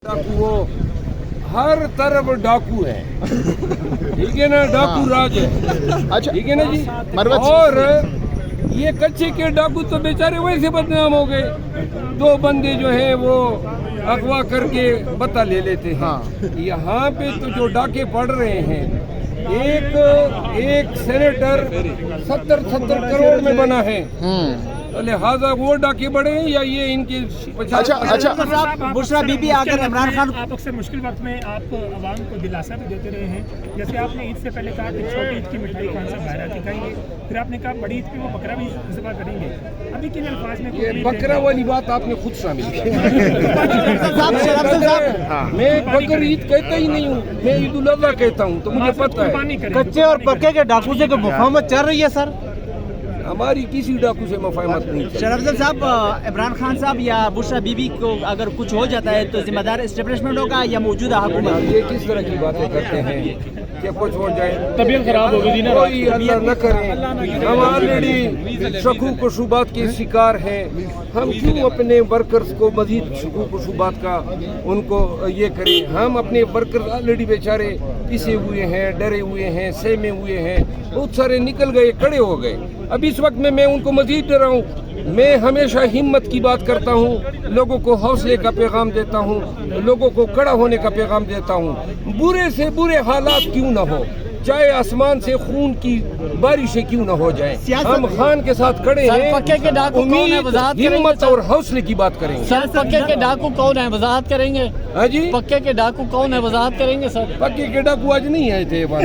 डाकू वो हर तरफ डाकू है, ठीक है ना, डाकू राज है, अच्छा ठीक है ना जी। और ये कच्चे के डाकू तो बेचारे वैसे बदनाम हो गए, दो बंदे जो हैं वो अगवा करके बता ले लेते हैं। यहाँ पे तो जो डाके पड़ रहे हैं, एक सेनेटर 70 करोड़ में बना है, तो लिहाजा वो डाके बड़े हैं या ये इनके 50। अच्छा बुशरा बीबी आकर इमरान खान आप अक्सर मुश्किल वक्त में आप आवाम को दिलासा भी देते रहे हैं। जैसे आपने ईद से पहले कहा कि छोटी ईद की मिठाई कौन सा बाहर दिखाएंगे, फिर आपने कहा बड़ी ईद पे वो बकरा भी ज़िबा करेंगे। अभी किन अल्फाज में ये बकरा वाली बात आपने खुद शामिल की। मैं बकर ईद कहता ही नहीं हूँ, मैं ईद उल अज़हा कहता हूँ, तो मुझे पता है। कच्चे और पक्के के डाकू से कोई मुफाहमत चल रही है सर? हमारी किसी डाकू से मुफाहमत नहीं चल। शरफजल साहब, इमरान खान साहब या बुशरा बीबी को अगर कुछ हो जाता है तो जिम्मेदार एस्टेब्लिशमेंट होगा या मौजूदा हुकूमत? ये किस तरह की बातें करते हैं कि कुछ हो जाए, तबीयत खराब हो गई ना, कोई अल्लाह न करे। हम ऑलरेडी शकूक व शुबात के शिकार हैं, हम क्यों अपने वर्कर्स को मजीद शकूक व शुबात का उनको ये करें। हम अपने वर्कर्स ऑलरेडी बेचारे पिसे हुए हैं, डरे हुए हैं, सहमे हुए हैं, बहुत सारे निकल गए, खड़े हो गए। अब इस वक्त में मैं उनको मजीद डराऊं? मैं हमेशा हिम्मत की बात करता हूँ, लोगों को हौसले का पैगाम देता हूँ, लोगों को खड़ा होने का पैगाम देता हूँ। बुरे से बुरे हालात क्यों न हो, चाहे आसमान से खून की बारिशें क्यों न हो जाए, हम खान के साथ खड़े हैं। पक्के के डाकू कौन है, वजाहत उम्मीद, हिम्मत करेंगे? और हौसले की बात करेंगे। सर पक्के के डाकू कौन है, वजाहत करेंगे? हाँ जी, पक्के के डाकू कौन है, वजाहत करेंगे सर? पक्के के डाकू आज नहीं आए थे ये बात।